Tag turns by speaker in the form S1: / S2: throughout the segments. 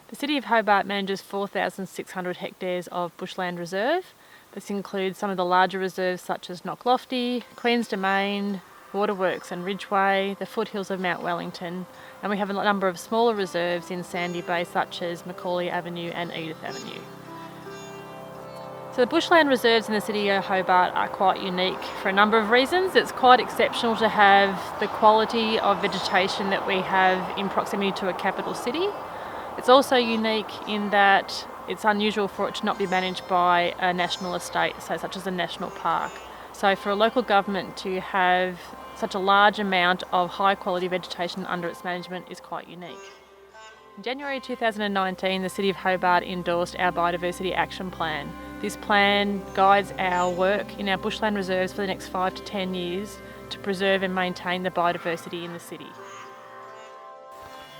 S1: The City of Hobart manages 4,600 hectares of bushland reserve. This includes some of the larger reserves such as Knocklofty, Queen's Domain, Waterworks and Ridgeway, the foothills of Mount Wellington, and we have a number of smaller reserves in Sandy Bay such as Macaulay Avenue and Edith Avenue. So the bushland reserves in the City of Hobart are quite unique for a number of reasons. It's quite exceptional to have the quality of vegetation that we have in proximity to a capital city. It's also unique in that it's unusual for it to not be managed by a national estate, such as a national park. So for a local government to have such a large amount of high quality vegetation under its management is quite unique. In January 2019, the City of Hobart endorsed our Biodiversity Action Plan. This plan guides our work in our bushland reserves for the next 5 to 10 years to preserve and maintain the biodiversity in the city.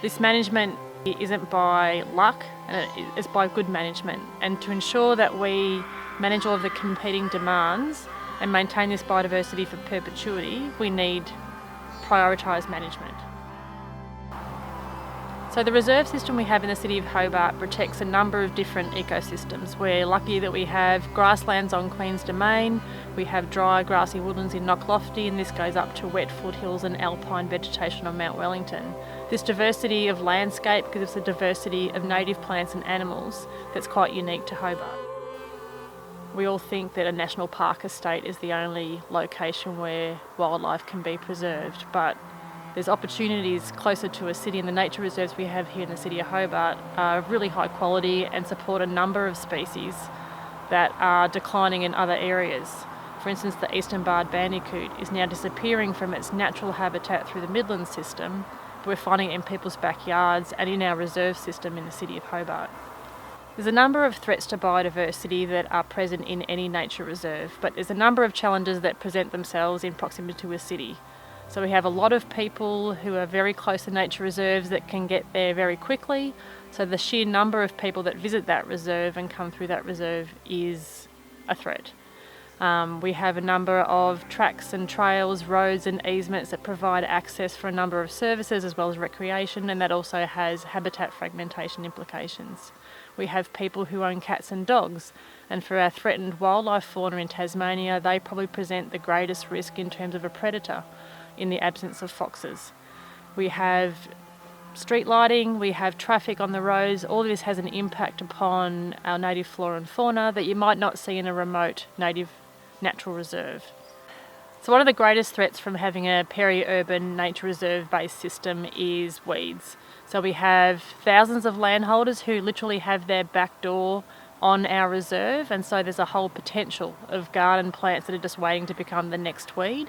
S1: This management isn't by luck, and it's by good management. And to ensure that we manage all of the competing demands and maintain this biodiversity for perpetuity, we need prioritised management. So the reserve system we have in the City of Hobart protects a number of different ecosystems. We're lucky that we have grasslands on Queen's Domain, we have dry grassy woodlands in Knocklofty, and this goes up to wet foothills and alpine vegetation on Mount Wellington. This diversity of landscape gives us a diversity of native plants and animals that's quite unique to Hobart. We all think that a national park estate is the only location where wildlife can be preserved, but there's opportunities closer to a city, and the nature reserves we have here in the City of Hobart are really high quality and support a number of species that are declining in other areas. For instance, the eastern barred bandicoot is now disappearing from its natural habitat through the Midlands system, but we're finding it in people's backyards and in our reserve system in the City of Hobart. There's a number of threats to biodiversity that are present in any nature reserve, but there's a number of challenges that present themselves in proximity to a city. So we have a lot of people who are very close to nature reserves that can get there very quickly. So the sheer number of people that visit that reserve and come through that reserve is a threat. We have a number of tracks and trails, roads and easements that provide access for a number of services as well as recreation, and that also has habitat fragmentation implications. We have people who own cats and dogs, and for our threatened wildlife fauna in Tasmania, they probably present the greatest risk in terms of a predator in the absence of foxes. We have street lighting, we have traffic on the roads. All of this has an impact upon our native flora and fauna that you might not see in a remote native natural reserve. So one of the greatest threats from having a peri-urban nature reserve based system is weeds. So we have thousands of landholders who literally have their back door on our reserve, and so there's a whole potential of garden plants that are just waiting to become the next weed,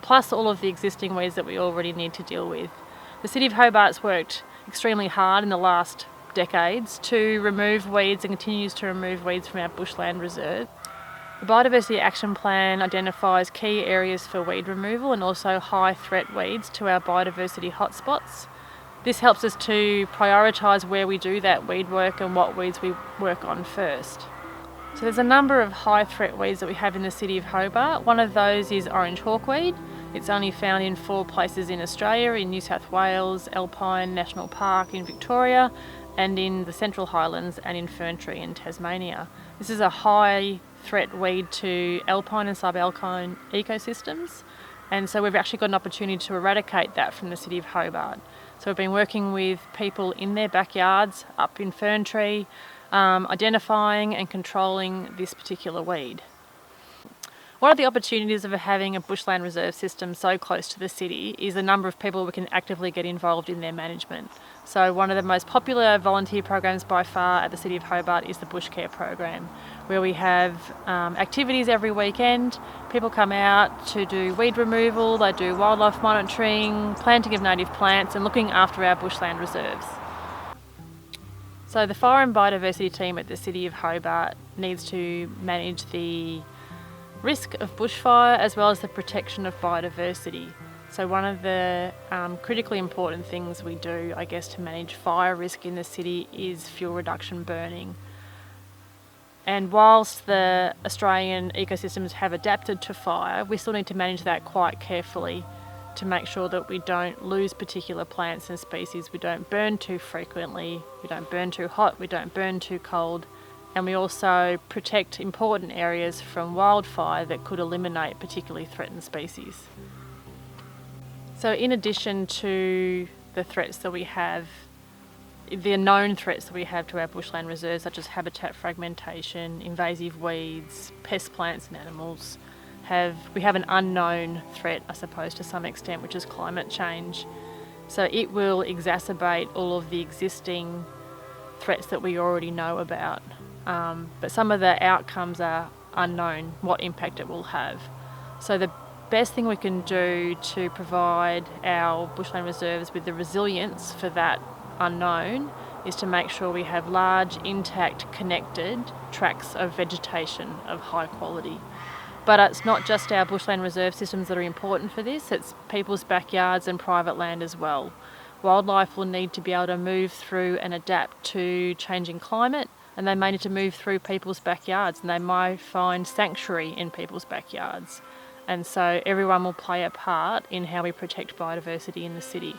S1: plus all of the existing weeds that we already need to deal with. The City of Hobart's worked extremely hard in the last decades to remove weeds and continues to remove weeds from our bushland reserve. The Biodiversity Action Plan identifies key areas for weed removal and also high threat weeds to our biodiversity hotspots. This helps us to prioritise where we do that weed work and what weeds we work on first. So there's a number of high threat weeds that we have in the City of Hobart. One of those is orange hawkweed. It's only found in 4 places in Australia, in New South Wales, Alpine National Park in Victoria, and in the Central Highlands and in Ferntree in Tasmania. This is a high threat weed to alpine and subalpine ecosystems, and so we've actually got an opportunity to eradicate that from the City of Hobart. So we've been working with people in their backyards up in Ferntree, identifying and controlling this particular weed. One of the opportunities of having a bushland reserve system so close to the city is the number of people we can actively get involved in their management. So one of the most popular volunteer programs by far at the City of Hobart is the Bush Care program, where we have activities every weekend. People come out to do weed removal, they do wildlife monitoring, planting of native plants and looking after our bushland reserves. So the fire and biodiversity team at the City of Hobart needs to manage the risk of bushfire as well as the protection of biodiversity. So one of the critically important things we do, I guess, to manage fire risk in the city is fuel reduction burning. And whilst the Australian ecosystems have adapted to fire, we still need to manage that quite carefully to make sure that we don't lose particular plants and species. We don't burn too frequently, we don't burn too hot, we don't burn too cold, and we also protect important areas from wildfire that could eliminate particularly threatened species. So in addition to the threats that we have, the known threats that we have to our bushland reserves, such as habitat fragmentation, invasive weeds, pest plants and animals, we have an unknown threat, I suppose, to some extent, which is climate change. So it will exacerbate all of the existing threats that we already know about. But some of the outcomes are unknown, what impact it will have. So the best thing we can do to provide our bushland reserves with the resilience for that unknown is to make sure we have large, intact, connected tracts of vegetation of high quality. But it's not just our bushland reserve systems that are important for this, it's people's backyards and private land as well. Wildlife will need to be able to move through and adapt to changing climate, and they may need to move through people's backyards, and they might find sanctuary in people's backyards. And so everyone will play a part in how we protect biodiversity in the city.